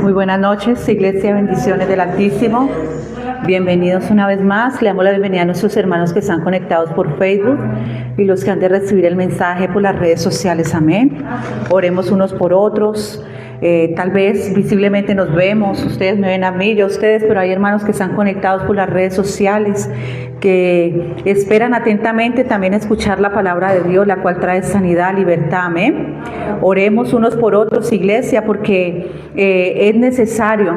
Muy buenas noches, Iglesia Bendiciones del Altísimo. Bienvenidos una vez más. Le damos la bienvenida a nuestros hermanos que están conectados por Facebook y los que han de recibir el mensaje por las redes sociales. Amén. Oremos unos por otros. Tal vez visiblemente nos vemos, ustedes me ven a mí, yo a ustedes, pero hay hermanos que están conectados por las redes sociales, que esperan atentamente también escuchar la palabra de Dios, la cual trae sanidad, libertad. Amén. Oremos unos por otros, Iglesia, porque es necesario.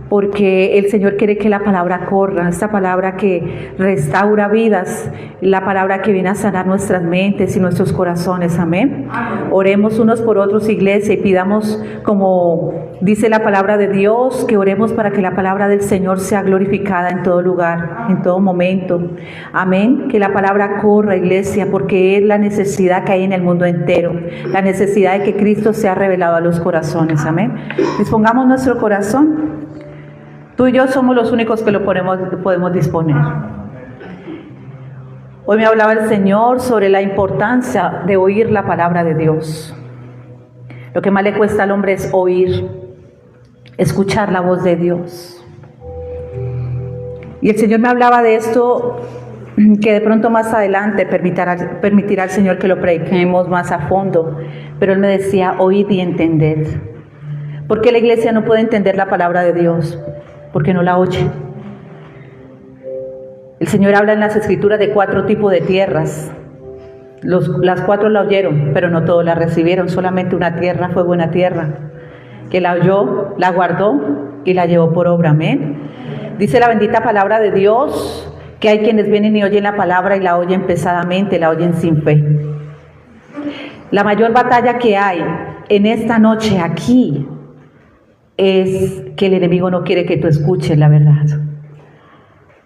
Porque el Señor quiere que la palabra corra, esta palabra que restaura vidas, la palabra que viene a sanar nuestras mentes y nuestros corazones. Amén. Oremos unos por otros, Iglesia, y pidamos, como dice la palabra de Dios, que oremos para que la palabra del Señor sea glorificada en todo lugar, en todo momento. Amén. Que la palabra corra, Iglesia, porque es la necesidad que hay en el mundo entero, la necesidad de que Cristo sea revelado a los corazones. Amén. Dispongamos nuestro corazón. Tú y yo somos los únicos que lo podemos disponer. Hoy me hablaba el Señor sobre la importancia de oír la palabra de Dios. Lo que más le cuesta al hombre es oír, escuchar la voz de Dios. Y el Señor me hablaba de esto, que de pronto más adelante permitirá al Señor que lo prediquemos más a fondo. Pero Él me decía, oíd y entended. ¿Por qué la iglesia no puede entender la palabra de Dios? Porque no la oye. El Señor habla en las Escrituras de 4 tipos de tierras. Las 4 la oyeron, pero no todos la recibieron. Solamente una tierra fue buena tierra, que la oyó, la guardó y la llevó por obra. Amén. Dice la bendita palabra de Dios que hay quienes vienen y oyen la palabra y la oyen pesadamente, la oyen sin fe. La mayor batalla que hay en esta noche aquí es que el enemigo no quiere que tú escuches la verdad.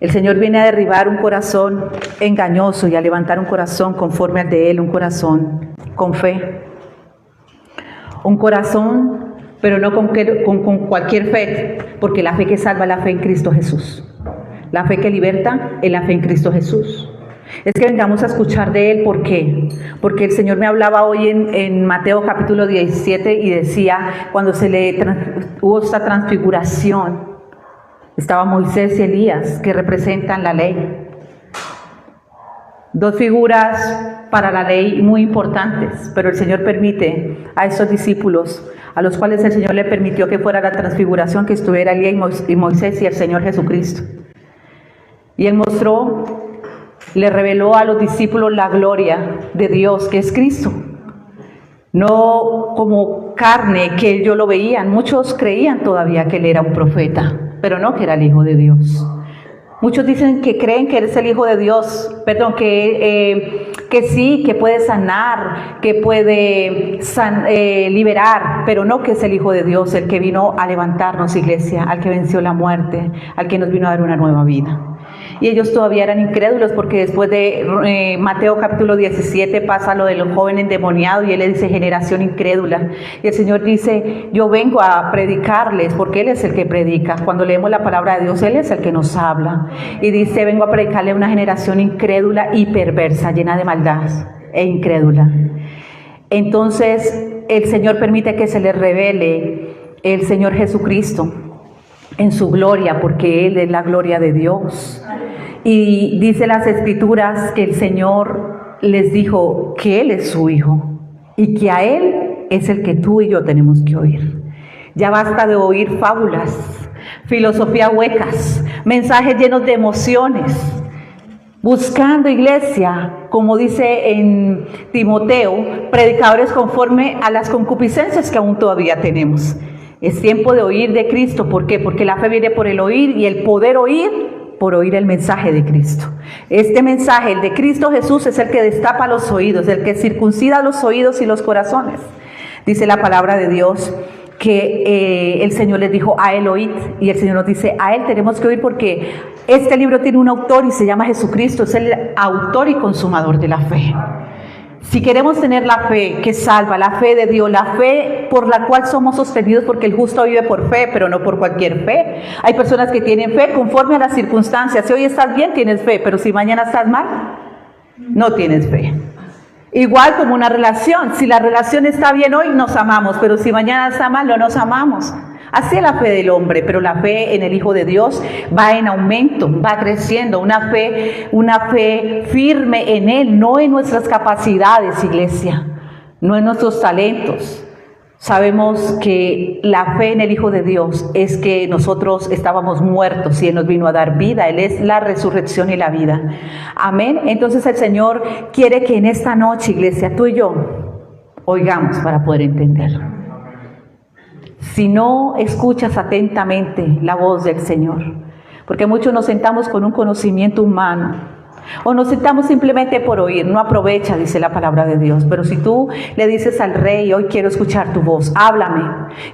El Señor viene a derribar un corazón engañoso y a levantar un corazón conforme al de Él, un corazón con fe. Un corazón, pero no con cualquier fe, porque la fe que salva es la fe en Cristo Jesús. La fe que liberta es la fe en Cristo Jesús. Es que vengamos a escuchar de Él. ¿Por qué? Porque el Señor me hablaba hoy en Mateo capítulo 17 y decía, cuando hubo esta transfiguración, estaba Moisés y Elías, que representan la ley. 2 figuras para la ley muy importantes, pero el Señor permite a esos discípulos, a los cuales el Señor le permitió que fuera la transfiguración, que estuviera Elías y Moisés y el Señor Jesucristo. Y Él le reveló a los discípulos la gloria de Dios, que es Cristo. No como carne, que ellos lo veían. Muchos creían todavía que Él era un profeta, pero no que era el Hijo de Dios. Muchos dicen que creen que Él es el Hijo de Dios, que sí, que puede sanar, que puede liberar, pero no que es el Hijo de Dios, el que vino a levantarnos, Iglesia, al que venció la muerte, al que nos vino a dar una nueva vida. Y ellos todavía eran incrédulos, porque después de Mateo capítulo 17 pasa lo del joven endemoniado y Él le dice, generación incrédula. Y el Señor dice, yo vengo a predicarles, porque Él es el que predica. Cuando leemos la palabra de Dios, Él es el que nos habla. Y dice, vengo a predicarle a una generación incrédula y perversa, llena de maldad e incrédula. Entonces el Señor permite que se les revele el Señor Jesucristo en su gloria, porque Él es la gloria de Dios. Y dice las Escrituras que el Señor les dijo que Él es su Hijo y que a Él es el que tú y yo tenemos que oír. Ya basta de oír fábulas, filosofías huecas, mensajes llenos de emociones, buscando, Iglesia, como dice en Timoteo, predicadores conforme a las concupiscencias que aún todavía tenemos. Es tiempo de oír de Cristo. ¿Por qué? Porque la fe viene por el oír, y el poder oír por oír el mensaje de Cristo. Este mensaje, el de Cristo Jesús, es el que destapa los oídos, el que circuncida los oídos y los corazones. Dice la palabra de Dios que el Señor les dijo, a Él oíd, y el Señor nos dice, a Él tenemos que oír, porque este libro tiene un autor y se llama Jesucristo, es el autor y consumador de la fe. Si queremos tener la fe que salva, la fe de Dios, la fe por la cual somos sostenidos, porque el justo vive por fe, pero no por cualquier fe. Hay personas que tienen fe conforme a las circunstancias. Si hoy estás bien, tienes fe, pero si mañana estás mal, no tienes fe. Igual como una relación, si la relación está bien hoy, nos amamos, pero si mañana está mal, no nos amamos. Así es la fe del hombre, pero la fe en el Hijo de Dios va en aumento, va creciendo, una fe firme en Él, no en nuestras capacidades, iglesia, no en nuestros talentos. Sabemos que la fe en el Hijo de Dios es que nosotros estábamos muertos y Él nos vino a dar vida. Él es la resurrección y la vida. Amén. Entonces el Señor quiere que en esta noche, iglesia, tú y yo oigamos para poder entender. Si no escuchas atentamente la voz del Señor, porque muchos nos sentamos con un conocimiento humano, o nos sentamos simplemente por oír, no aprovecha, dice la palabra de Dios. Pero si tú le dices al Rey, hoy quiero escuchar tu voz, háblame.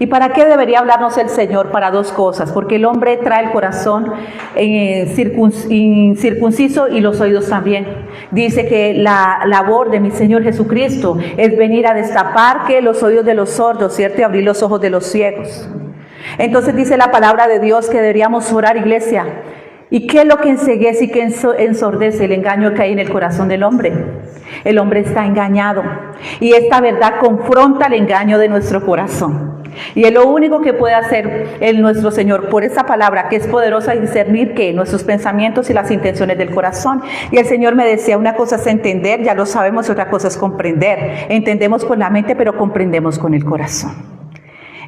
¿Y para qué debería hablarnos el Señor? Para dos cosas, porque el hombre trae el corazón incircunciso y los oídos también. Dice que la labor de mi Señor Jesucristo es venir a destapar que los oídos de los sordos, ¿cierto? Y abrir los ojos de los ciegos. Entonces dice la palabra de Dios que deberíamos orar, iglesia. ¿Y qué es lo que enceguece y que ensordece? El engaño que hay en el corazón del hombre. El hombre está engañado y esta verdad confronta el engaño de nuestro corazón. Y es lo único que puede hacer nuestro Señor por esa palabra que es poderosa, discernir que nuestros pensamientos y las intenciones del corazón. Y el Señor me decía, una cosa es entender, ya lo sabemos, otra cosa es comprender. Entendemos con la mente, pero comprendemos con el corazón.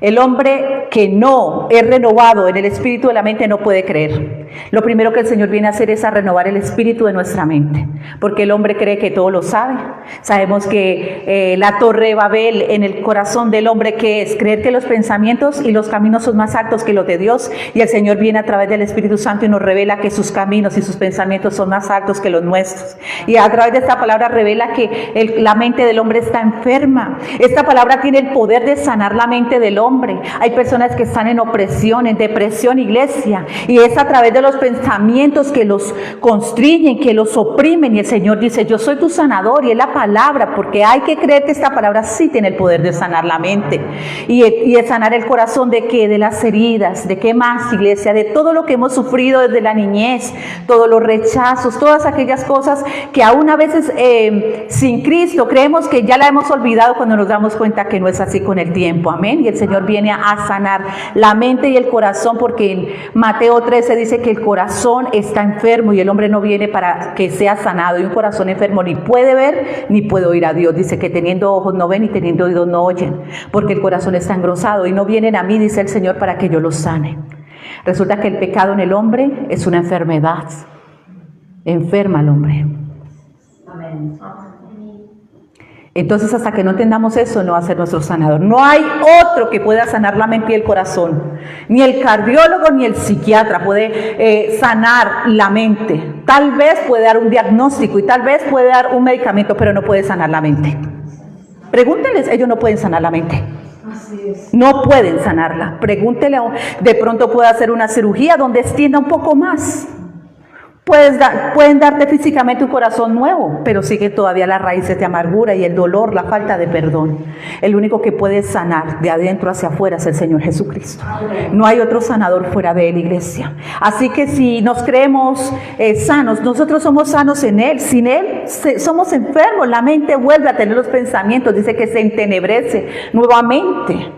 El hombre que no es renovado en el espíritu de la mente no puede creer. Lo primero que el Señor viene a hacer es a renovar el espíritu de nuestra mente, porque el hombre cree que todo lo sabe. Sabemos que la torre de Babel en el corazón del hombre, que es creer que los pensamientos y los caminos son más altos que los de Dios, y el Señor viene a través del Espíritu Santo y nos revela que sus caminos y sus pensamientos son más altos que los nuestros. Y a través de esta palabra revela que la mente del hombre está enferma. Esta palabra tiene el poder de sanar la mente del hombre. Hay personas que están en opresión, en depresión, iglesia, y es a través de los pensamientos que los constriñen, que los oprimen, y el Señor dice, yo soy tu sanador, y es la palabra, porque hay que creer que esta palabra sí tiene el poder de sanar la mente, y de sanar el corazón. ¿De qué? De las heridas. ¿De qué más, iglesia? De todo lo que hemos sufrido desde la niñez, todos los rechazos, todas aquellas cosas que aún a veces sin Cristo creemos que ya la hemos olvidado, cuando nos damos cuenta que no es así con el tiempo. Amén. Y el Señor viene a sanar la mente y el corazón, porque en Mateo 13 dice que el corazón está enfermo y el hombre no viene para que sea sanado. Y un corazón enfermo ni puede ver ni puede oír a Dios. Dice que teniendo ojos no ven y teniendo oídos no oyen, porque el corazón está engrosado, y no vienen a mí, dice el Señor, para que yo los sane. Resulta que el pecado en el hombre es una enfermedad. Enferma al hombre. Amén. Entonces, hasta que no entendamos eso, no va a ser nuestro sanador. No hay otro que pueda sanar la mente y el corazón. Ni el cardiólogo ni el psiquiatra puede sanar la mente. Tal vez puede dar un diagnóstico y tal vez puede dar un medicamento, pero no puede sanar la mente. Pregúntenles, ellos no pueden sanar la mente. No pueden sanarla. Pregúntele, de pronto puede hacer una cirugía donde extienda un poco más. Pueden darte físicamente un corazón nuevo, pero sigue todavía las raíces de amargura y el dolor, la falta de perdón. El único que puede sanar de adentro hacia afuera es el Señor Jesucristo. No hay otro sanador fuera de Él, iglesia. Así que si nos creemos sanos, nosotros somos sanos en Él. Sin Él somos enfermos. La mente vuelve a tener los pensamientos. Dice que se entenebrece nuevamente.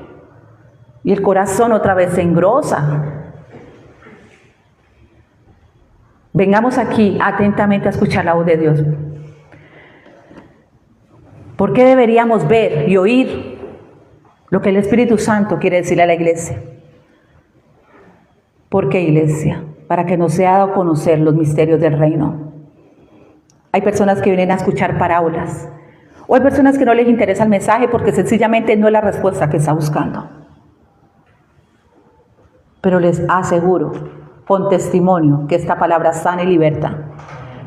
Y el corazón otra vez se engrosa. Vengamos aquí atentamente a escuchar la voz de Dios. ¿Por qué deberíamos ver y oír lo que el Espíritu Santo quiere decirle a la iglesia? ¿Por qué, iglesia? Para que nos sea dado a conocer los misterios del reino. Hay personas que vienen a escuchar parábolas, o hay personas que no les interesa el mensaje porque sencillamente no es la respuesta que está buscando. Pero les aseguro, con testimonio, que esta palabra sana y liberta,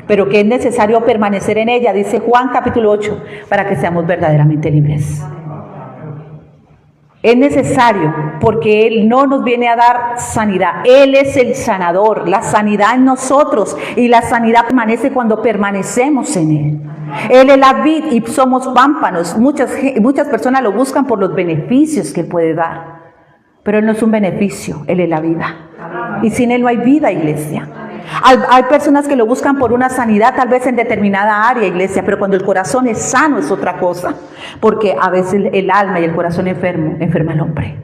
pero que es necesario permanecer en ella, dice Juan capítulo 8, para que seamos verdaderamente libres. Es necesario, porque Él no nos viene a dar sanidad. Él es el sanador, la sanidad en nosotros, y la sanidad permanece cuando permanecemos en Él. Él es la vid y somos pámpanos. Muchas personas lo buscan por los beneficios que Él puede dar, pero Él no es un beneficio, Él es la vida. Y sin Él no hay vida, iglesia. Hay personas que lo buscan por una sanidad, tal vez en determinada área, iglesia, pero cuando el corazón es sano es otra cosa, porque a veces el alma y el corazón enferma al hombre.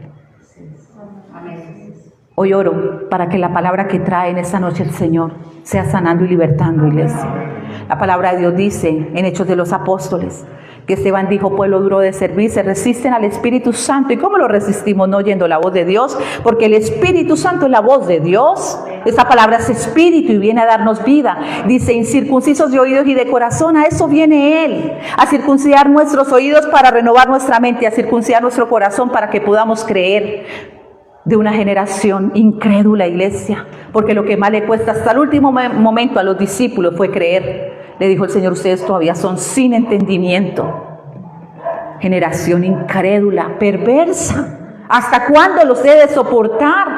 Hoy oro para que la palabra que trae en esta noche el Señor sea sanando y libertando, iglesia. La palabra de Dios dice en Hechos de los Apóstoles que Esteban dijo: pueblo duro de servir, se resisten al Espíritu Santo. ¿Y cómo lo resistimos? No oyendo la voz de Dios, porque el Espíritu Santo es la voz de Dios. Esta palabra es espíritu y viene a darnos vida. Dice: incircuncisos de oídos y de corazón, a eso viene Él, a circuncidar nuestros oídos para renovar nuestra mente, a circuncidar nuestro corazón para que podamos creer. De una generación incrédula, iglesia, porque lo que más le cuesta hasta el último momento a los discípulos fue creer. Le dijo el Señor: ustedes todavía son sin entendimiento. Generación incrédula, perversa. ¿Hasta cuándo los he de soportar?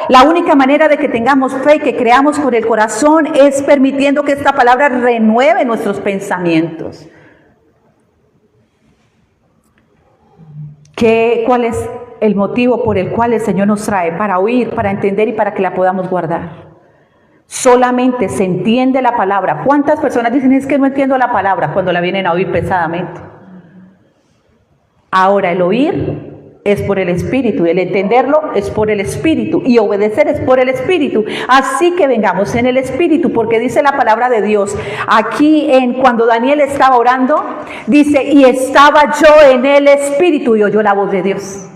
La única manera de que tengamos fe y que creamos con el corazón es permitiendo que esta palabra renueve nuestros pensamientos. ¿Cuál es el motivo por el cual el Señor nos trae? Para oír, para entender y para que la podamos guardar. Solamente se entiende la palabra. ¿Cuántas personas dicen: es que no entiendo la palabra? Cuando la vienen a oír pesadamente. Ahora, el oír es por el Espíritu, y el entenderlo es por el Espíritu, y obedecer es por el Espíritu. Así que vengamos en el Espíritu, porque dice la palabra de Dios aquí cuando Daniel estaba orando, dice: y estaba yo en el Espíritu, y oyó la voz de Dios.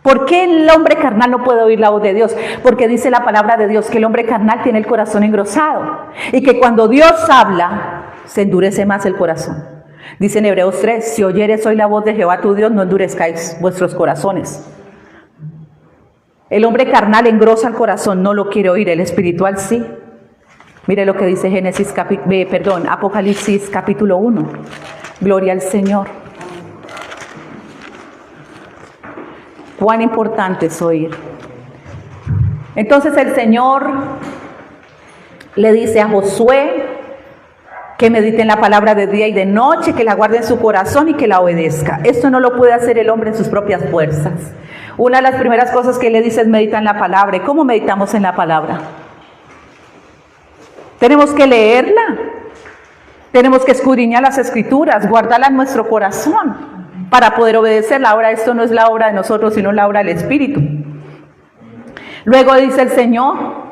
¿Por qué el hombre carnal no puede oír la voz de Dios? Porque dice la palabra de Dios que el hombre carnal tiene el corazón engrosado, y que cuando Dios habla, se endurece más el corazón. Dice en Hebreos 3: si oyeres hoy la voz de Jehová tu Dios, no endurezcáis vuestros corazones. El hombre carnal engrosa el corazón, no lo quiere oír, el espiritual sí. Mire lo que dice Apocalipsis capítulo 1. Gloria al Señor. Cuán importante es oír. Entonces el Señor le dice a Josué que medite en la palabra de día y de noche, que la guarde en su corazón y que la obedezca. Esto no lo puede hacer el hombre en sus propias fuerzas. Una de las primeras cosas que le dice es: medita en la palabra. ¿Y cómo meditamos en la palabra? Tenemos que leerla, tenemos que escudriñar las Escrituras, guardarla en nuestro corazón para poder obedecerla. Ahora, esto no es la obra de nosotros, sino la obra del Espíritu. Luego dice el Señor: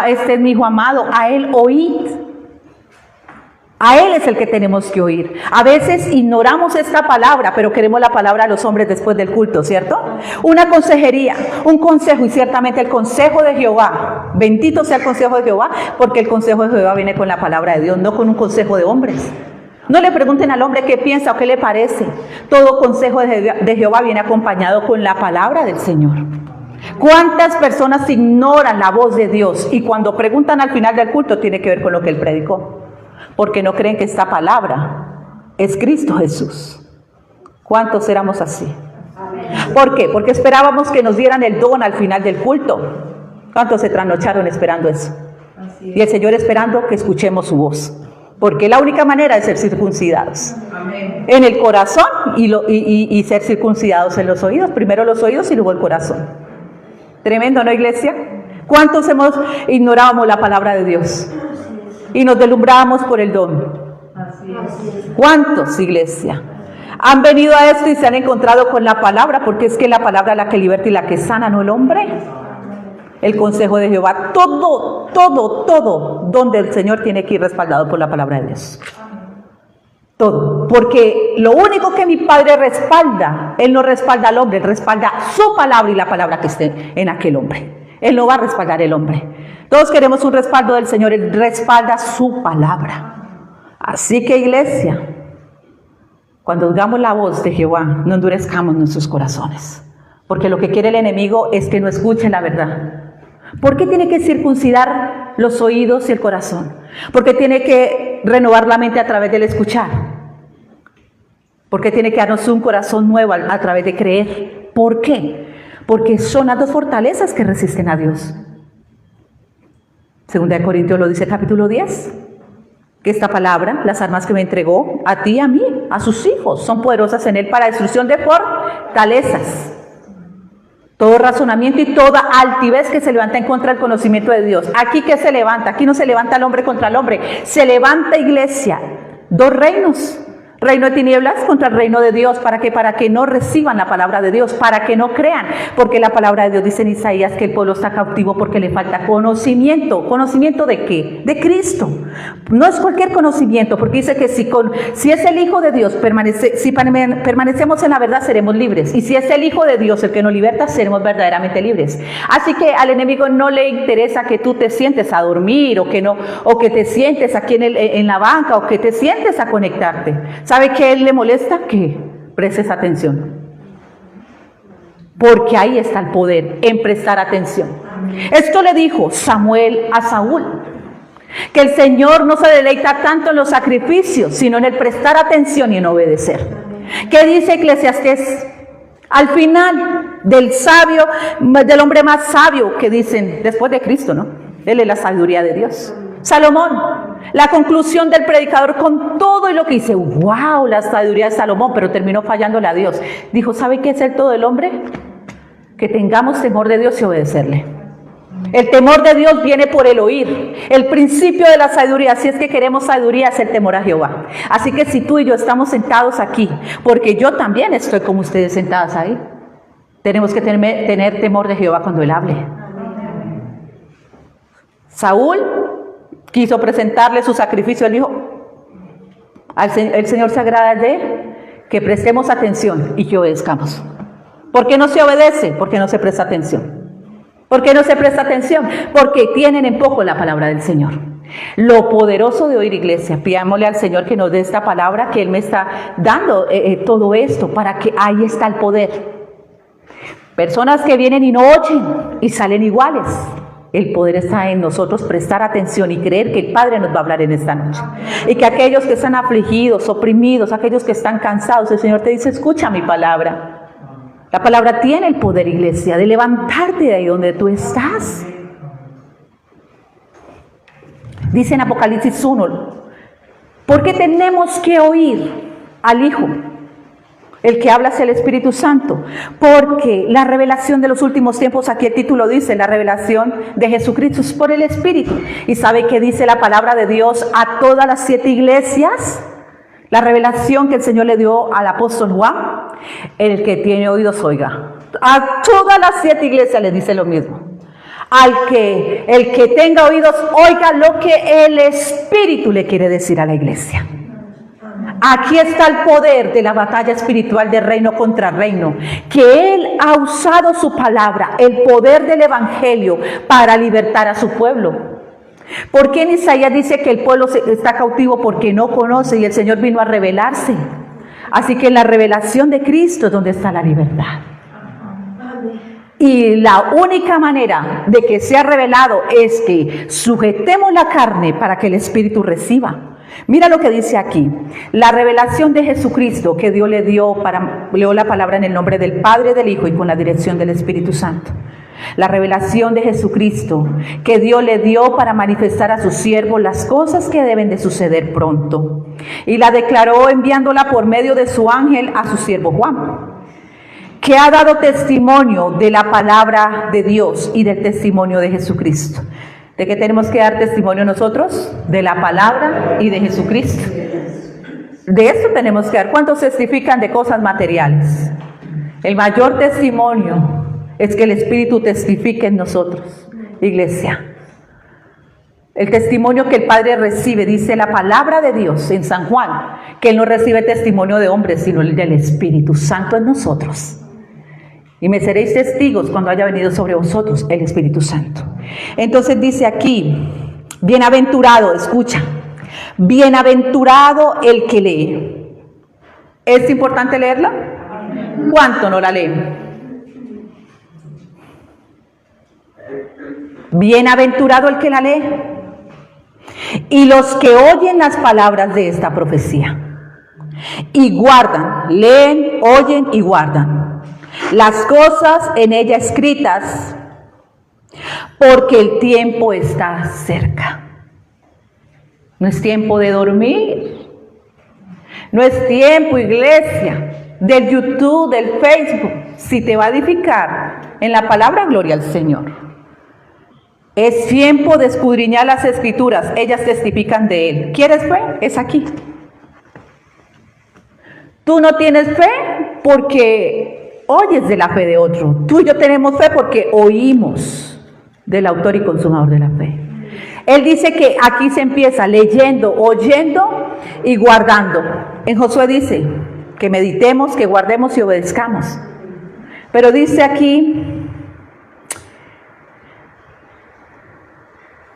este es mi hijo amado, a él oíd. A él es el que tenemos que oír. A veces ignoramos esta palabra, pero queremos la palabra a los hombres después del culto, ¿cierto? Una consejería, un consejo, y ciertamente el consejo de Jehová, bendito sea el consejo de Jehová, porque el consejo de Jehová viene con la palabra de Dios, no con un consejo de hombres. No le pregunten al hombre qué piensa o qué le parece. Todo consejo de Jehová viene acompañado con la palabra del Señor. ¿Cuántas personas ignoran la voz de Dios? Y cuando preguntan al final del culto, tiene que ver con lo que Él predicó, porque no creen que esta palabra es Cristo Jesús. ¿Cuántos éramos así? ¿Por qué? Porque esperábamos que nos dieran el don al final del culto. ¿Cuántos se trasnocharon esperando eso? Y el Señor esperando que escuchemos su voz, porque la única manera es ser circuncidados. Amén. En el corazón y ser circuncidados en los oídos. Primero los oídos y luego el corazón. Tremendo, ¿no, iglesia? ¿Cuántos ignorábamos la palabra de Dios y nos deslumbrábamos por el don? ¿Cuántos, iglesia, han venido a esto y se han encontrado con la palabra? Porque es que la palabra es la que liberta y la que sana, ¿no el hombre? El consejo de Jehová, todo donde el Señor tiene que ir respaldado por la palabra de Dios. Todo, porque lo único que mi Padre respalda, Él no respalda al hombre, Él respalda su palabra y la palabra que esté en aquel hombre. Él no va a respaldar el hombre. Todos queremos un respaldo del Señor, Él respalda su palabra. Así que, iglesia, cuando oigamos la voz de Jehová, no endurezcamos nuestros corazones, porque lo que quiere el enemigo es que no escuchen la verdad. ¿Por qué tiene que circuncidar los oídos y el corazón? ¿Por qué tiene que renovar la mente a través del escuchar? ¿Por qué tiene que darnos un corazón nuevo a través de creer? ¿Por qué? Porque son las dos fortalezas que resisten a Dios. Segunda de Corintios lo dice capítulo 10, que esta palabra, las armas que me entregó a ti y a mí, a sus hijos, son poderosas en Él para destrucción de fortalezas. Todo razonamiento y toda altivez que se levanta en contra del conocimiento de Dios. ¿Aquí qué se levanta? Aquí no se levanta el hombre contra el hombre. Se levanta, iglesia, dos reinos. Reino de tinieblas contra el reino de Dios. ¿Para qué? Para que no reciban la palabra de Dios, para que no crean. Porque la palabra de Dios dice en Isaías que el pueblo está cautivo porque le falta conocimiento. ¿Conocimiento de qué? De Cristo. No es cualquier conocimiento, porque dice que si es el Hijo de Dios, permanecemos en la verdad, seremos libres. Y si es el Hijo de Dios el que nos liberta, seremos verdaderamente libres. Así que al enemigo no le interesa que tú te sientes a dormir o que te sientes aquí en la banca o que te sientes a conectarte. ¿Sabe qué él le molesta? Que prestes atención. Porque ahí está el poder, en prestar atención. Esto le dijo Samuel a Saúl, que el Señor no se deleita tanto en los sacrificios, sino en el prestar atención y en obedecer. ¿Qué dice Eclesiastés? Al final del hombre más sabio que dicen después de Cristo, ¿no? Él es la sabiduría de Dios. Salomón, la conclusión del predicador con todo y lo que dice, wow, la sabiduría de Salomón, pero terminó fallándole a Dios. Dijo, ¿sabe qué es el todo del hombre? Que tengamos temor de Dios y obedecerle. El temor de Dios viene por el oír. El principio de la sabiduría, si es que queremos sabiduría, es el temor a Jehová. Así que si tú y yo estamos sentados aquí, porque yo también estoy como ustedes sentadas ahí, tenemos que tener temor de Jehová cuando Él hable. Saúl quiso presentarle su sacrificio. Él dijo, el Señor se agrada de que prestemos atención y que obedezcamos. ¿Por qué no se obedece? Porque no se presta atención. ¿Por qué no se presta atención? Porque tienen en poco la palabra del Señor. Lo poderoso de oír, iglesia, pidámosle al Señor que nos dé esta palabra, que Él me está dando todo esto, para que ahí está el poder. Personas que vienen y no oyen y salen iguales. El poder está en nosotros prestar atención y creer que el Padre nos va a hablar en esta noche. Y que aquellos que están afligidos, oprimidos, aquellos que están cansados, el Señor te dice, escucha mi palabra. La palabra tiene el poder, iglesia, de levantarte de ahí donde tú estás. Dice en Apocalipsis 1, ¿por qué tenemos que oír al Hijo? El que habla es el Espíritu Santo, porque la revelación de los últimos tiempos, aquí el título dice, la revelación de Jesucristo es por el Espíritu. ¿Y sabe qué dice la palabra de Dios a todas las 7 iglesias? La revelación que el Señor le dio al apóstol Juan, el que tiene oídos oiga. A todas las 7 iglesias le dice lo mismo. El que tenga oídos oiga lo que el Espíritu le quiere decir a la iglesia. Aquí está el poder de la batalla espiritual de reino contra reino, que Él ha usado su palabra, el poder del Evangelio para libertar a su pueblo. ¿Por qué en Isaías dice que el pueblo está cautivo? Porque no conoce y el Señor vino a revelarse. Así que en la revelación de Cristo es donde está la libertad. Y la única manera de que sea revelado es que sujetemos la carne para que el Espíritu reciba. Mira lo que dice aquí, la revelación de Jesucristo que Dios le dio leo la palabra en el nombre del Padre, del Hijo y con la dirección del Espíritu Santo. La revelación de Jesucristo que Dios le dio para manifestar a sus siervos las cosas que deben de suceder pronto. Y la declaró enviándola por medio de su ángel a su siervo Juan, que ha dado testimonio de la palabra de Dios y del testimonio de Jesucristo. ¿De qué tenemos que dar testimonio nosotros? De la palabra y de Jesucristo. De esto tenemos que dar. ¿Cuántos testifican de cosas materiales? El mayor testimonio es que el Espíritu testifique en nosotros, iglesia. El testimonio que el Padre recibe, dice la palabra de Dios en San Juan, que Él no recibe testimonio de hombres, sino el del Espíritu Santo en nosotros. Y me seréis testigos cuando haya venido sobre vosotros el Espíritu Santo. Entonces dice aquí, bienaventurado, escucha, bienaventurado el que lee. ¿Es importante leerla? ¿Cuánto no la leen? Bienaventurado el que la lee. Y los que oyen las palabras de esta profecía y guardan, leen, oyen y guardan las cosas en ella escritas, porque el tiempo está cerca. No es tiempo de dormir, no es tiempo, iglesia, del YouTube, del Facebook. Si te va a edificar en la palabra, gloria al Señor. Es tiempo de escudriñar las Escrituras, ellas testifican de Él. ¿Quieres ver? Es aquí. Tú no tienes fe porque oyes de la fe de otro. Tú y yo tenemos fe porque oímos del autor y consumador de la fe. Él dice que aquí se empieza leyendo, oyendo y guardando. En Josué dice que meditemos, que guardemos y obedezcamos. Pero dice aquí,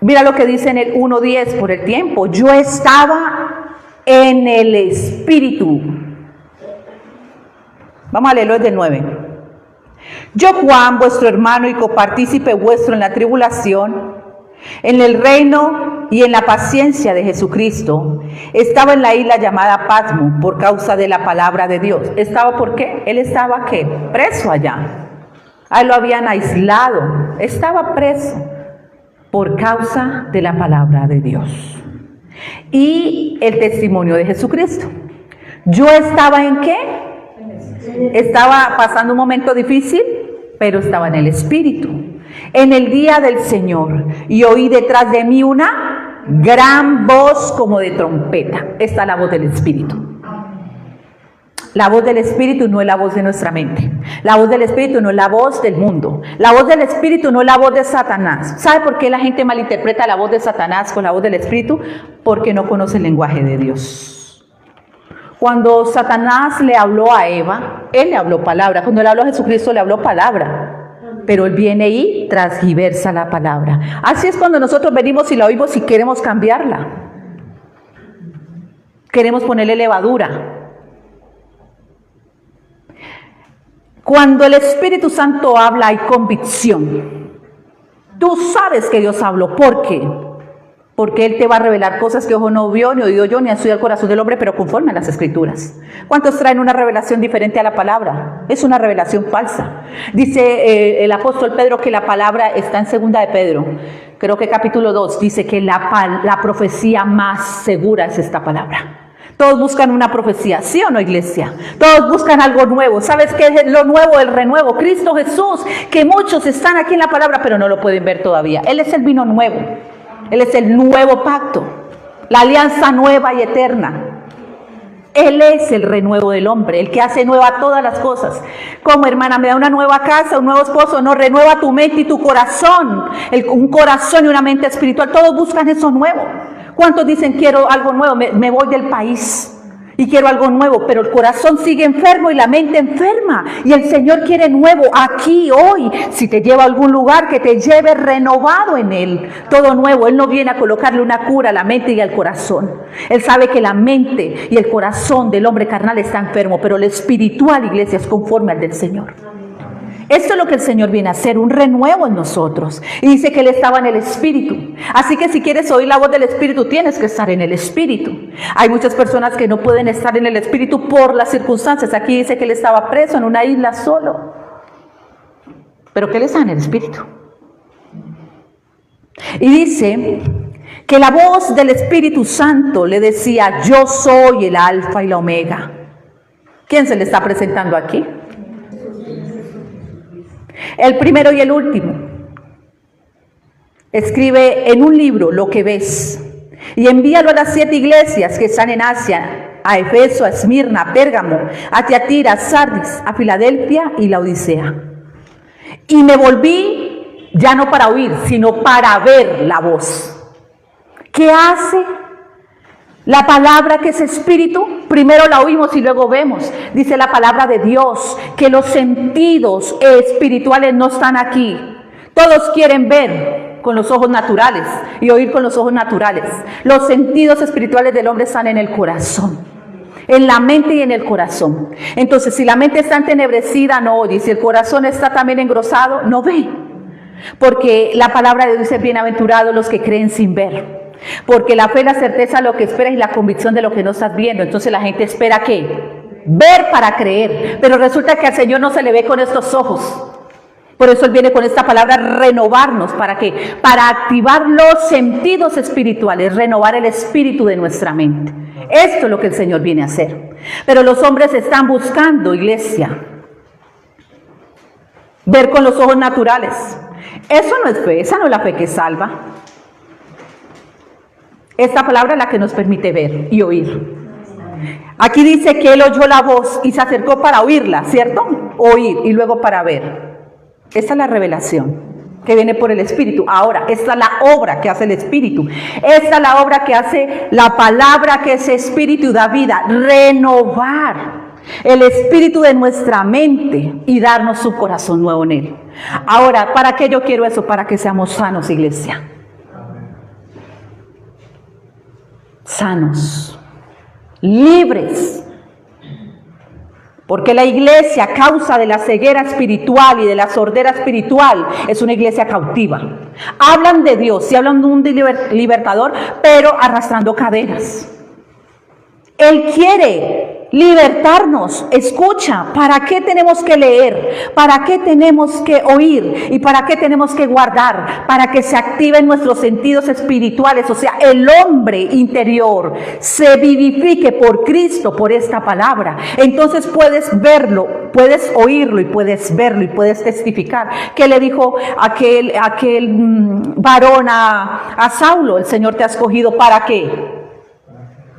mira lo que dice en el 1:10, por el tiempo. Yo estaba en el Espíritu. Vamos a leerlo desde el 9. Yo, Juan, vuestro hermano y copartícipe vuestro en la tribulación, en el reino y en la paciencia de Jesucristo, estaba en la isla llamada Patmos por causa de la palabra de Dios. ¿Estaba por qué? Él estaba, ¿qué? Preso allá. A él lo habían aislado. Estaba preso por causa de la palabra de Dios. Y el testimonio de Jesucristo. Yo estaba ¿en qué? Estaba pasando un momento difícil, pero estaba en el Espíritu. En el día del Señor, y oí detrás de mí una gran voz como de trompeta. Esta es la voz del Espíritu. La voz del Espíritu no es la voz de nuestra mente. La voz del Espíritu no es la voz del mundo. La voz del Espíritu no es la voz de Satanás. ¿Sabe por qué la gente malinterpreta la voz de Satanás con la voz del Espíritu? Porque no conoce el lenguaje de Dios. Cuando Satanás le habló a Eva, él le habló palabra. Cuando le habló a Jesucristo, le habló palabra. Pero él viene y transgiversa la palabra. Así es cuando nosotros venimos y la oímos y queremos cambiarla. Queremos ponerle levadura. Cuando el Espíritu Santo habla, hay convicción. Tú sabes que Dios habló. ¿Por qué? Porque Él te va a revelar cosas que ojo no vio, ni oído yo, ni ha subido al corazón del hombre, pero conforme a las Escrituras. ¿Cuántos traen una revelación diferente a la palabra? Es una revelación falsa. Dice el apóstol Pedro que la palabra está en 2 de Pedro, creo que capítulo 2, dice que la profecía más segura es esta palabra. Todos buscan una profecía, ¿sí o no, iglesia? Todos buscan algo nuevo. ¿Sabes qué es lo nuevo, el renuevo? Cristo Jesús, que muchos están aquí en la palabra, pero no lo pueden ver todavía. Él es el vino nuevo. Él es el nuevo pacto, la alianza nueva y eterna. Él es el renuevo del hombre, el que hace nueva todas las cosas. Como, hermana, me da una nueva casa, un nuevo esposo, no, renueva tu mente y tu corazón, un corazón y una mente espiritual. Todos buscan eso nuevo. ¿Cuántos dicen quiero algo nuevo? Me voy del país y quiero algo nuevo, pero el corazón sigue enfermo y la mente enferma. Y el Señor quiere nuevo aquí, hoy. Si te lleva a algún lugar, que te lleve renovado en Él. Todo nuevo. Él no viene a colocarle una cura a la mente y al corazón. Él sabe que la mente y el corazón del hombre carnal está enfermo, pero el espiritual, iglesia, es conforme al del Señor. Esto es lo que el Señor viene a hacer, un renuevo en nosotros. Y dice que Él estaba en el Espíritu. Así que si quieres oír la voz del Espíritu, tienes que estar en el Espíritu. Hay muchas personas que no pueden estar en el Espíritu por las circunstancias. Aquí dice que Él estaba preso en una isla solo. Pero que Él está en el Espíritu. Y dice que la voz del Espíritu Santo le decía: yo soy el Alfa y la Omega. ¿Quién se le está presentando aquí? El primero y el último. Escribe en un libro lo que ves y envíalo a las 7 iglesias que están en Asia, a Efeso, a Esmirna, a Pérgamo, a Tiatira, a Sardis, a Filadelfia y la Odisea. Y me volví ya no para oír, sino para ver la voz. ¿Qué hace la palabra, que es espíritu? Primero la oímos y luego vemos. Dice la palabra de Dios que los sentidos espirituales no están aquí. Todos quieren ver con los ojos naturales y oír con los ojos naturales. Los sentidos espirituales del hombre están en el corazón, en la mente y en el corazón. Entonces, si la mente está entenebrecida, no oye. Si el corazón está también engrosado, no ve. Porque la palabra de Dios dice: bienaventurados los que creen sin ver. Porque la fe es la certeza de lo que esperas y la convicción de lo que no estás viendo. Entonces la gente espera ¿qué? Ver para creer. Pero resulta que al Señor no se le ve con estos ojos. Por eso Él viene con esta palabra: renovarnos. ¿Para qué? Para activar los sentidos espirituales, renovar el espíritu de nuestra mente. Esto es lo que el Señor viene a hacer. Pero los hombres están buscando, iglesia, ver con los ojos naturales. Eso no es fe, esa no es la fe que salva. Esta palabra es la que nos permite ver y oír. Aquí dice que él oyó la voz y se acercó para oírla, ¿cierto? Oír y luego para ver. Esa es la revelación que viene por el Espíritu. Ahora, esta es la obra que hace el Espíritu. Esta es la obra que hace la palabra, que ese Espíritu da vida. Renovar el espíritu de nuestra mente y darnos un corazón nuevo en él. Ahora, ¿para qué yo quiero eso? Para que seamos sanos, iglesia. Sanos, libres. Porque la iglesia, a causa de la ceguera espiritual y de la sordera espiritual, es una iglesia cautiva. Hablan de Dios, sí hablan de un libertador, pero arrastrando cadenas. Él quiere libertarnos. Escucha, ¿para qué tenemos que leer? ¿Para qué tenemos que oír? ¿Y para qué tenemos que guardar? Para que se activen nuestros sentidos espirituales, o sea, el hombre interior se vivifique por Cristo, por esta palabra. Entonces puedes verlo, puedes oírlo y puedes verlo y puedes testificar. ¿Qué le dijo aquel varón a Saulo? El Señor te ha escogido, ¿para qué?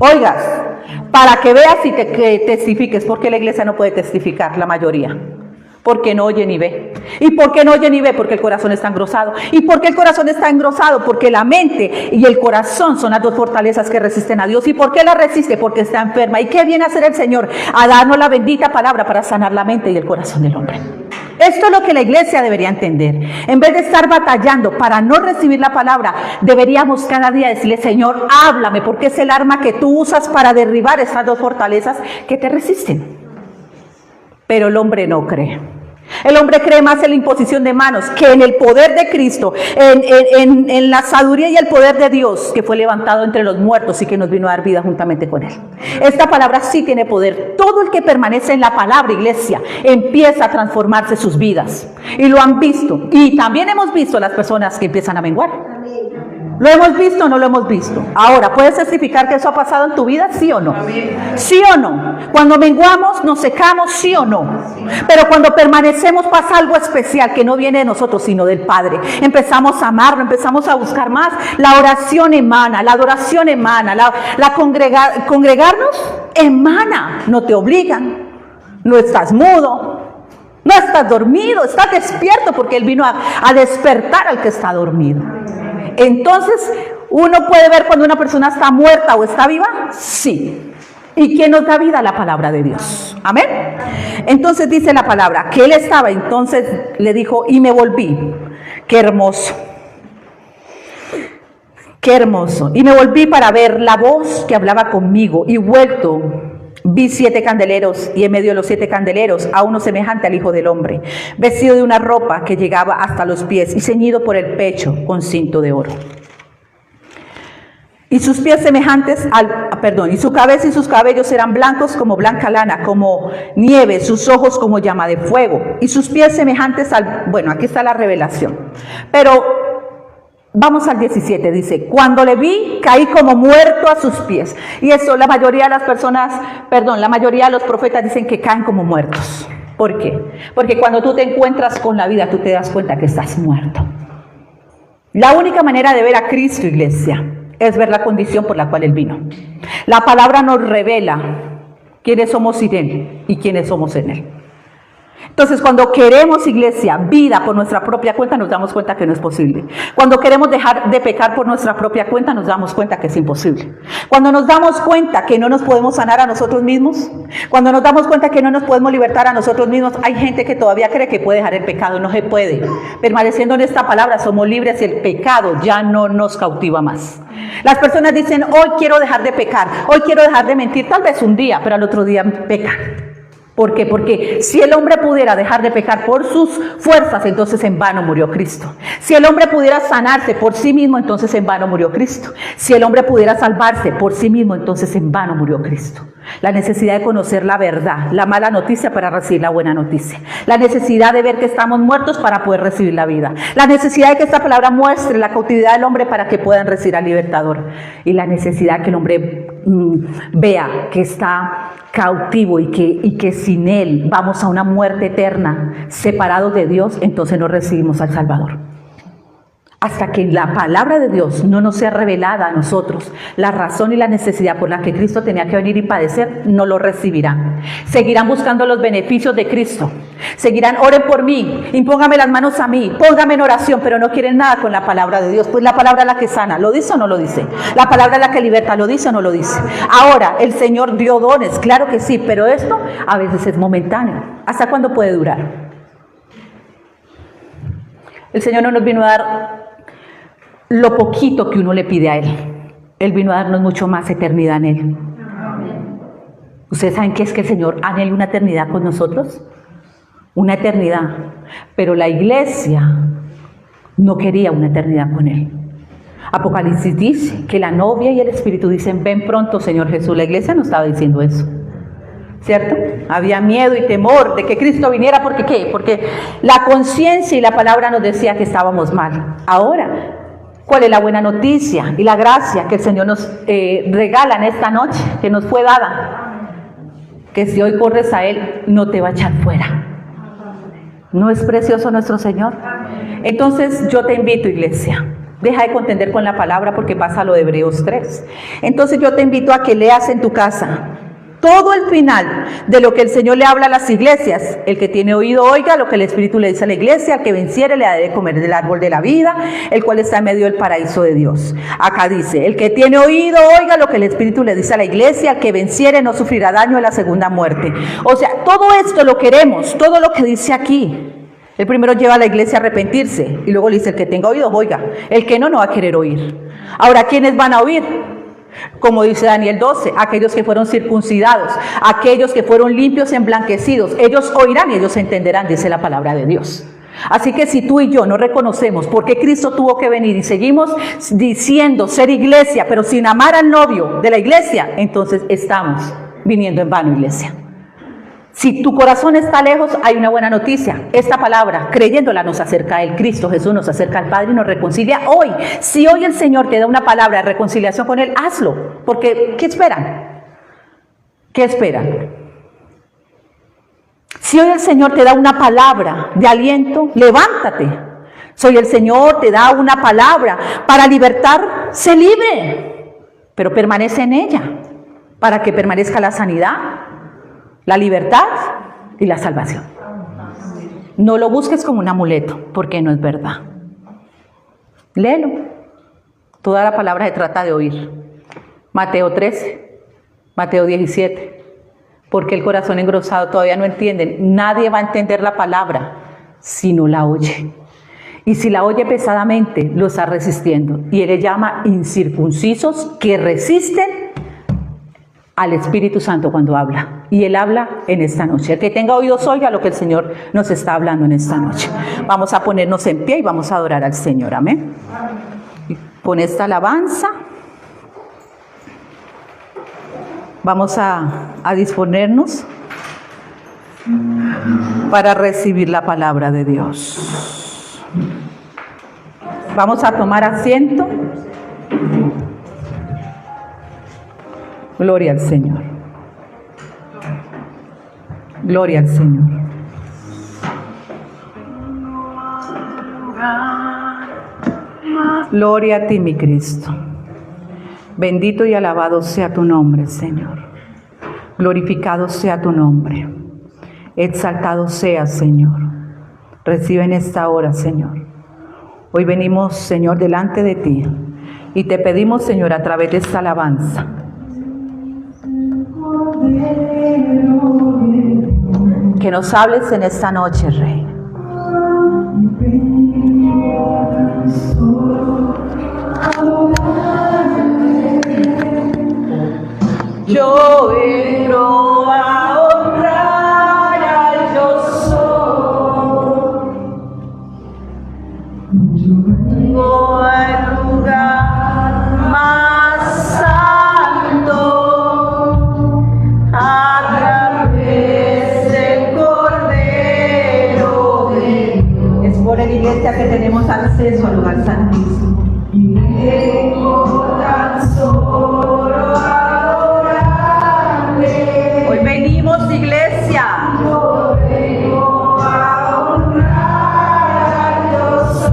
Oigas, para que veas y que testifiques. ¿Por qué la iglesia no puede testificar? La mayoría. Porque no oye ni ve. ¿Y por qué no oye ni ve? Porque el corazón está engrosado. ¿Y por qué el corazón está engrosado? Porque la mente y el corazón son las dos fortalezas que resisten a Dios. ¿Y por qué la resiste? Porque está enferma. ¿Y qué viene a hacer el Señor? A darnos la bendita palabra para sanar la mente y el corazón del hombre. Esto es lo que la iglesia debería entender. En vez de estar batallando para no recibir la palabra, deberíamos cada día decirle: Señor, háblame, porque es el arma que tú usas para derribar estas dos fortalezas que te resisten. Pero el hombre no cree. El hombre cree más en la imposición de manos que en el poder de Cristo, en la sabiduría y el poder de Dios, que fue levantado entre los muertos y que nos vino a dar vida juntamente con Él. Esta palabra sí tiene poder. Todo el que permanece en la palabra, iglesia, empieza a transformarse sus vidas. Y lo han visto. Y también hemos visto a las personas que empiezan a menguar. ¿Lo hemos visto o no lo hemos visto? Ahora, ¿puedes testificar que eso ha pasado en tu vida? ¿Sí o no? ¿Sí o no? Cuando menguamos, nos secamos, ¿sí o no? Pero cuando permanecemos pasa algo especial que no viene de nosotros, sino del Padre. Empezamos a amarlo, empezamos a buscar más. La oración emana, la adoración emana, congregarnos emana. No te obligan, no estás mudo, no estás dormido, estás despierto, porque Él vino a despertar al que está dormido. Entonces, ¿uno puede ver cuando una persona está muerta o está viva? Sí. ¿Y quién nos da vida? La palabra de Dios. Amén. Entonces dice la palabra que él estaba, entonces le dijo: y me volví. Qué hermoso. Qué hermoso. Y me volví para ver la voz que hablaba conmigo, y vuelto vi 7 candeleros, y en medio de los 7 candeleros a uno semejante al Hijo del Hombre, vestido de una ropa que llegaba hasta los pies y ceñido por el pecho con cinto de oro. Y sus pies semejantes y su cabeza y sus cabellos eran blancos como blanca lana, como nieve, sus ojos como llama de fuego, y sus pies semejantes bueno, aquí está la revelación. Pero vamos al 17, dice: cuando le vi, caí como muerto a sus pies. Y eso, la mayoría de las personas, la mayoría de los profetas dicen que caen como muertos. ¿Por qué? Porque cuando tú te encuentras con la vida, tú te das cuenta que estás muerto. La única manera de ver a Cristo, iglesia, es ver la condición por la cual Él vino. La palabra nos revela quiénes somos sin Él y quiénes somos en Él. Entonces, cuando queremos, iglesia, vida por nuestra propia cuenta, nos damos cuenta que no es posible. Cuando queremos dejar de pecar por nuestra propia cuenta, nos damos cuenta que es imposible. Cuando nos damos cuenta que no nos podemos sanar a nosotros mismos, cuando nos damos cuenta que no nos podemos libertar a nosotros mismos, hay gente que todavía cree que puede dejar el pecado. No se puede. Permaneciendo en esta palabra, somos libres y el pecado ya no nos cautiva más. Las personas dicen: hoy quiero dejar de pecar, hoy quiero dejar de mentir, tal vez un día, pero al otro día pecan. ¿Por qué? Porque si el hombre pudiera dejar de pecar por sus fuerzas, entonces en vano murió Cristo. Si el hombre pudiera sanarse por sí mismo, entonces en vano murió Cristo. Si el hombre pudiera salvarse por sí mismo, entonces en vano murió Cristo. La necesidad de conocer la verdad, la mala noticia para recibir la buena noticia. La necesidad de ver que estamos muertos para poder recibir la vida. La necesidad de que esta palabra muestre la cautividad del hombre para que puedan recibir al libertador. Y la necesidad de que el hombre vea que está cautivo y que sin Él vamos a una muerte eterna, separados de Dios, entonces no recibimos al Salvador. hasta que la palabra de Dios no nos sea revelada a nosotros, la razón y la necesidad por la que Cristo tenía que venir y padecer, no lo recibirán. Seguirán buscando los beneficios de Cristo. Seguirán, oren por mí, impóngame las manos a mí, póngame en oración, pero no quieren nada con la palabra de Dios. Pues la palabra es la que sana, ¿lo dice o no lo dice? La palabra es la que liberta, ¿lo dice o no lo dice? Ahora, el Señor dio dones, claro que sí, pero esto a veces es momentáneo. ¿Hasta cuándo puede durar? El Señor no nos vino a dar lo poquito que uno le pide a Él. Él vino a darnos mucho más eternidad en Él. ¿Ustedes saben qué es que el Señor anhela una eternidad con nosotros? Una eternidad. Pero la iglesia no quería una eternidad con Él. Apocalipsis dice que la novia y el Espíritu dicen, ven pronto, Señor Jesús. La iglesia no estaba diciendo eso, ¿cierto? Había miedo y temor de que Cristo viniera. ¿Por qué? ¿Qué? Porque la conciencia y la palabra nos decía que estábamos mal. Ahora, ¿cuál es la buena noticia y la gracia que el Señor nos regala en esta noche, que nos fue dada? Que si hoy corres a Él, no te va a echar fuera. ¿No es precioso nuestro Señor? Entonces yo te invito, iglesia, deja de contender con la palabra porque pasa lo de Hebreos 3. Entonces yo te invito a que leas en tu casa todo el final de lo que el Señor le habla a las iglesias. El que tiene oído, oiga lo que el Espíritu le dice a la iglesia. Al que venciere le haré de comer del árbol de la vida, el cual está en medio del paraíso de Dios. Acá dice, el que tiene oído, oiga lo que el Espíritu le dice a la iglesia. Al que venciere no sufrirá daño en la segunda muerte. O sea, todo esto lo queremos, todo lo que dice aquí. El primero lleva a la iglesia a arrepentirse y luego le dice, el que tenga oído, oiga. El que no va a querer oír. Ahora, ¿quiénes van a oír? Como dice Daniel 12, aquellos que fueron circuncidados, aquellos que fueron limpios, emblanquecidos, ellos oirán y ellos entenderán, dice la palabra de Dios. Así que si tú y yo no reconocemos por qué Cristo tuvo que venir y seguimos diciendo ser iglesia, pero sin amar al novio de la iglesia, entonces estamos viniendo en vano, iglesia. Si tu corazón está lejos, hay una buena noticia. Esta palabra, creyéndola, nos acerca a Él. Cristo Jesús nos acerca al Padre y nos reconcilia hoy. Si hoy el Señor te da una palabra de reconciliación con Él, hazlo. Porque, ¿qué esperan? ¿Qué esperan? Si hoy el Señor te da una palabra de aliento, levántate. Si hoy el Señor te da una palabra para libertar, sé libre. Pero permanece en ella, para que permanezca la sanidad, la libertad y la salvación. No lo busques como un amuleto, porque no es verdad. Léelo. Toda la palabra se trata de oír. Mateo 13, Mateo 17. Porque el corazón engrosado todavía no entienden. Nadie va a entender la palabra si no la oye. Y si la oye pesadamente, lo está resistiendo. Y Él le llama incircuncisos que resisten al Espíritu Santo cuando habla. Y Él habla en esta noche. El que tenga oídos oiga lo que el Señor nos está hablando en esta noche. Vamos a ponernos en pie y vamos a adorar al Señor. Amén. Con esta alabanza vamos a disponernos para recibir la palabra de Dios. Vamos a tomar asiento. Gloria al Señor. Gloria al Señor. Gloria a ti, mi Cristo. Bendito y alabado sea tu nombre, Señor. Glorificado sea tu nombre. Exaltado sea, Señor. Recibe en esta hora, Señor. Hoy venimos, Señor, delante de ti y te pedimos, Señor, a través de esta alabanza, que nos hables en esta noche, Rey. Yo entro a honrar al Yo soy. Vengo al lugar más santo a través del Cordero de Dios. Es por la iglesia que tenemos acceso al lugar santísimo. Y vengo tan solo a adorarle. Hoy venimos, iglesia. Yo vengo a honrar a Dios.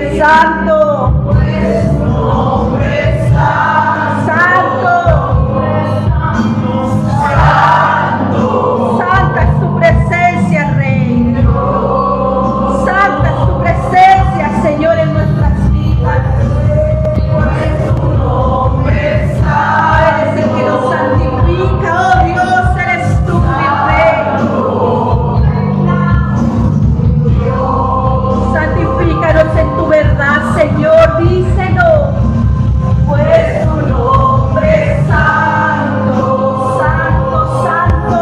es santo. Santa es tu presencia, Rey. Santa es tu presencia, Señor, en nuestras vidas. Eres el que nos santifica, oh Dios, eres tú, mi Rey. Santifícanos en tu verdad, Señor, dícenos, pues tu nombre es santo, santo, santo,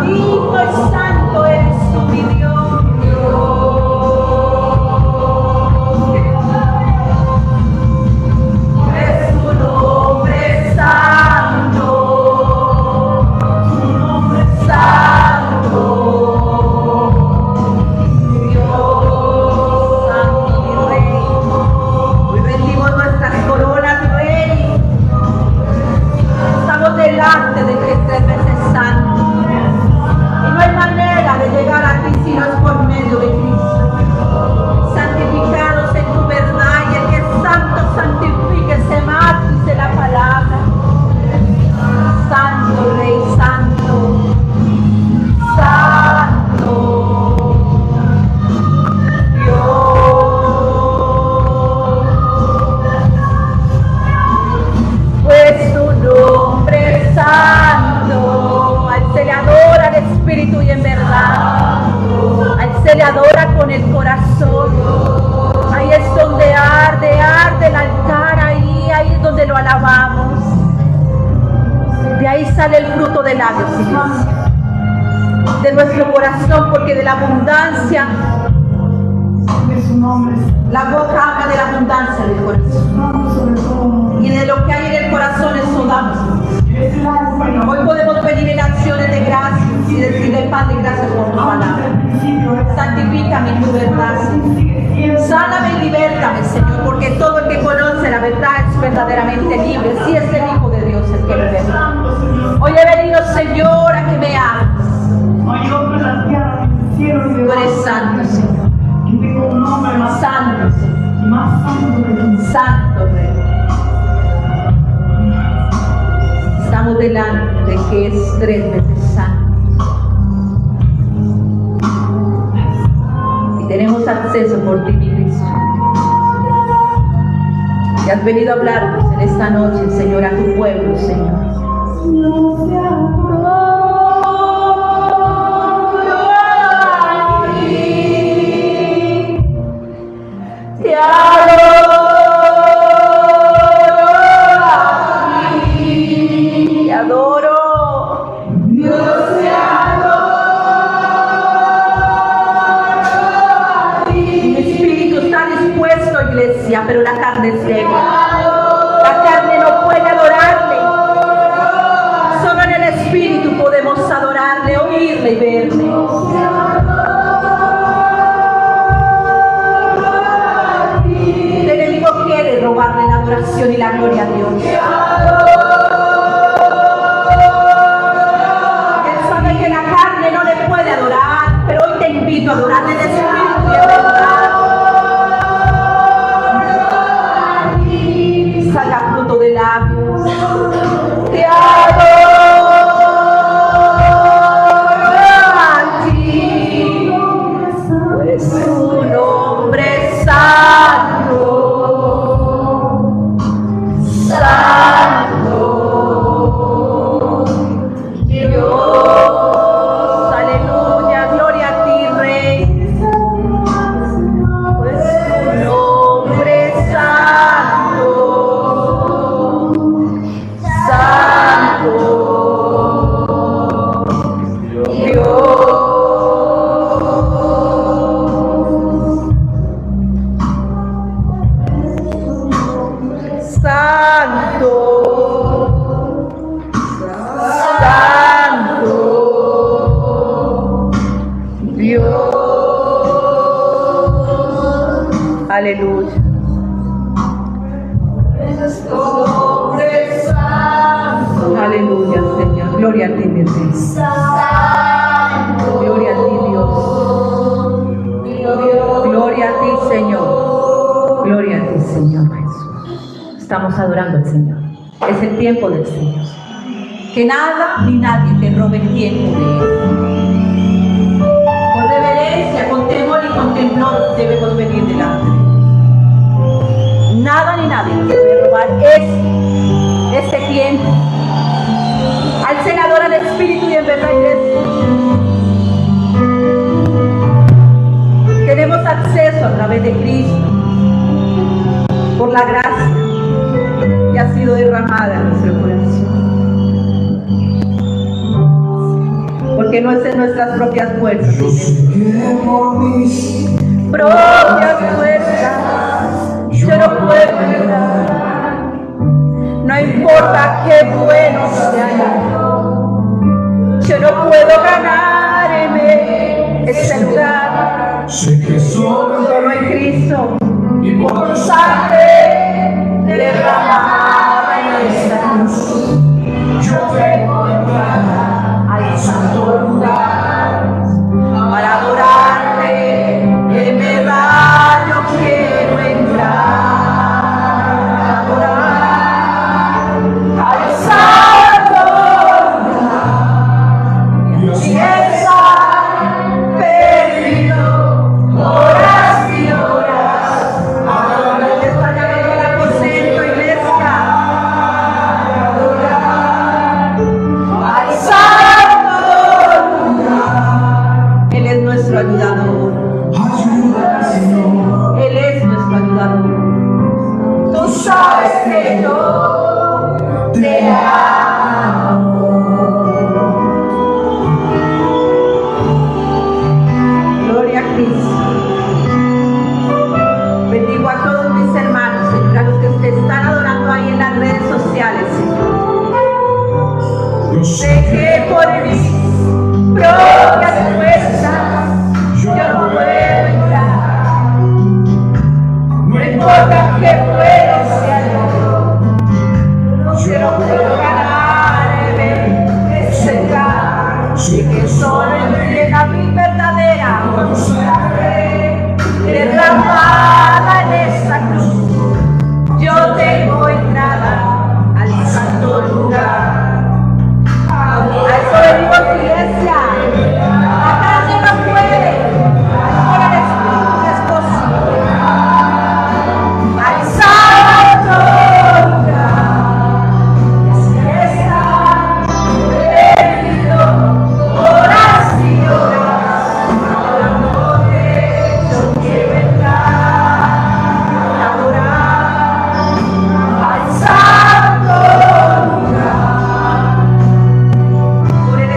digno y santo eres tú, mi Dios. Pues tu nombre es santo, tu nombre es santo. Delante de que es 3 veces santo, y no hay manera de llegar a ti si no es por medio de Cristo. Santificados en tu verdad, y el que es santo santifíquese más, dice la palabra. Santo Rey, santo, santo Dios, pues tu nombre es santo. A él se le adora en espíritu y en verdad. A él se le adora con el corazón. Ahí es donde arde el altar, ahí es donde lo alabamos. De ahí sale el fruto de labios, iglesia, de nuestro corazón, porque de la abundancia, la boca habla de la abundancia del corazón, y de lo que hay en el corazón eso damos. Hoy podemos venir en acciones de gracias y decirle, Padre, gracias por tu palabra. Santifícame en tu verdad, Señor. Sáname y libértame, Señor, porque todo el que conoce la verdad es verdaderamente libre. Si es el Hijo de Dios el que libera. Hoy he venido, Señor, a que me hagas. Tú eres santo, Señor. Santo, Señor. Santo, Rey. Estamos delante de que es 3 veces santo. Y tenemos acceso por ti, mi Cristo. Y has venido a hablarnos en esta noche, Señor, a tu pueblo, Señor. Te adoro. Pero la carne es débil. La carne no puede adorarle. Solo en el Espíritu podemos adorarle, oírle y verle. El enemigo quiere robarle la adoración y la gloria a Dios. Él sabe que la carne no le puede adorar, pero hoy te invito a adorarle en Espíritu y en verdad. Salga fruto de labios. Te adoro a ti, pues tu nombre es santo, santo Dios. Aleluya, gloria a ti, Rey, pues tu nombre es santo. Santo Dios. Aleluya. Aleluya, Señor. Gloria a ti, mi Rey. Gloria a ti, Dios. Gloria a ti, Señor. Gloria a ti, Señor Jesús. Estamos adorando al Señor. Es el tiempo del Señor. Que nada ni nadie te robe el tiempo de Él. Con reverencia, con temor y con temblor debemos venir delante de Él. Nada ni nadie nos puede robar este tiempo. Al Senador, al Espíritu y en verdad, Iglesia. Tenemos acceso a través de Cristo por la gracia que ha sido derramada en nuestro corazón. Porque no es en nuestras propias fuerzas. Propias fuerzas, yo no puedo ganar. No importa qué bueno sea, yo no puedo ganarme este lugar. Solo en Cristo y por tu sangre derramada en esta cruz, yo vengo a entrar al santo lugar para adorarte. En verdad yo quiero entrar a adorar al santo lugar y estar perdido horas y horas. Ahora te está llamando al aposento, Iglesia, adorar al santo lugar. Él es nuestro ayudador. Él es nuestro ayudador. Tú sabes que yo te amo. Gloria a Cristo. Bendigo a todos mis hermanos, Señor, a los que están adorando ahí en las redes sociales, Señor. Sé que por mis propias fuerzas yo no puedo entrar. No importa qué bueno sea yo no puedo ganarme ese lugar. Y que solo entrega mi verdadera sangre derramada en esta cruz. Yo tengo entrada al santo lugar. A eso venimos, Iglesia. Acá se no puede. Con el Espíritu es posible. Al santo lugar. Y así está perdido horas y horas. Adorándote, yo quiero entrar a adorar al santo lugar. Por el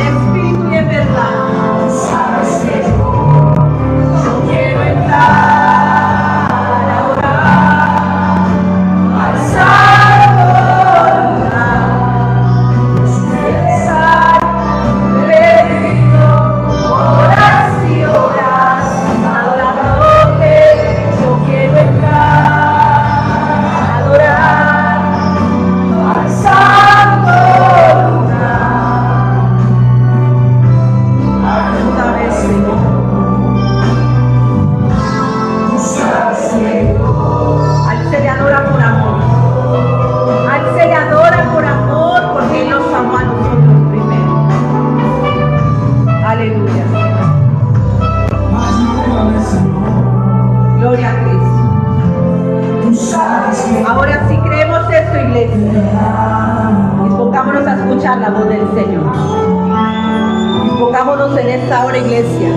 Espíritu y en verdad, sabes que yo quiero entrar a adorar al santo lugar. Estar perdido horas y horas adorándote, yo quiero entrar a adorar al santo lugar. Ayúdame, Señor. Tú sabes que a Él se le adora por amor. A Él se le adora por amor porque Él nos amó a nosotros primero. Aleluya. Gloria a Cristo. Ahora sí creemos esto, Iglesia. Dispongamos a escuchar la voz del Señor. Dispongamos en esta hora, Iglesia.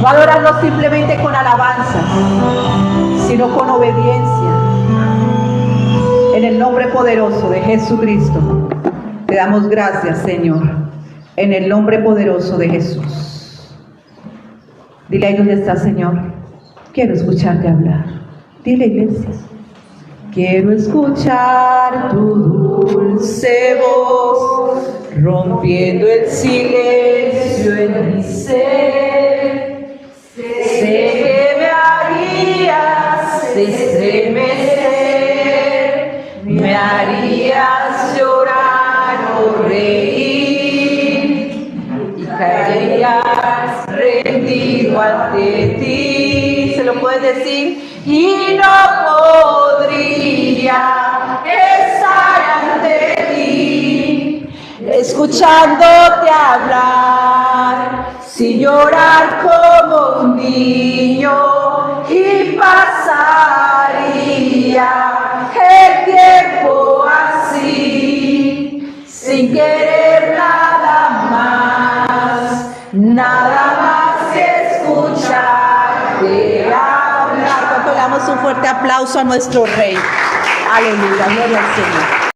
No adorarlo simplemente con alabanza, sino con obediencia. En el nombre poderoso de Jesucristo, te damos gracias, Señor. En el nombre poderoso de Jesús. Dile ahí donde está, Señor. Quiero escucharte hablar. Dile, Iglesia. Quiero escuchar tu dulce voz, rompiendo el silencio en mi ser. Sé que me harías estremecer, me harías llorar o reír, y caerías rendido de ti. ¿Se lo puedes decir? Y no podría estar ante ti, escuchándote hablar, sin llorar como un niño, y pasaría el tiempo así, sin querer nada más que escucharte hablar. Le damos un fuerte aplauso a nuestro Rey. Aleluya, gloria al Señor.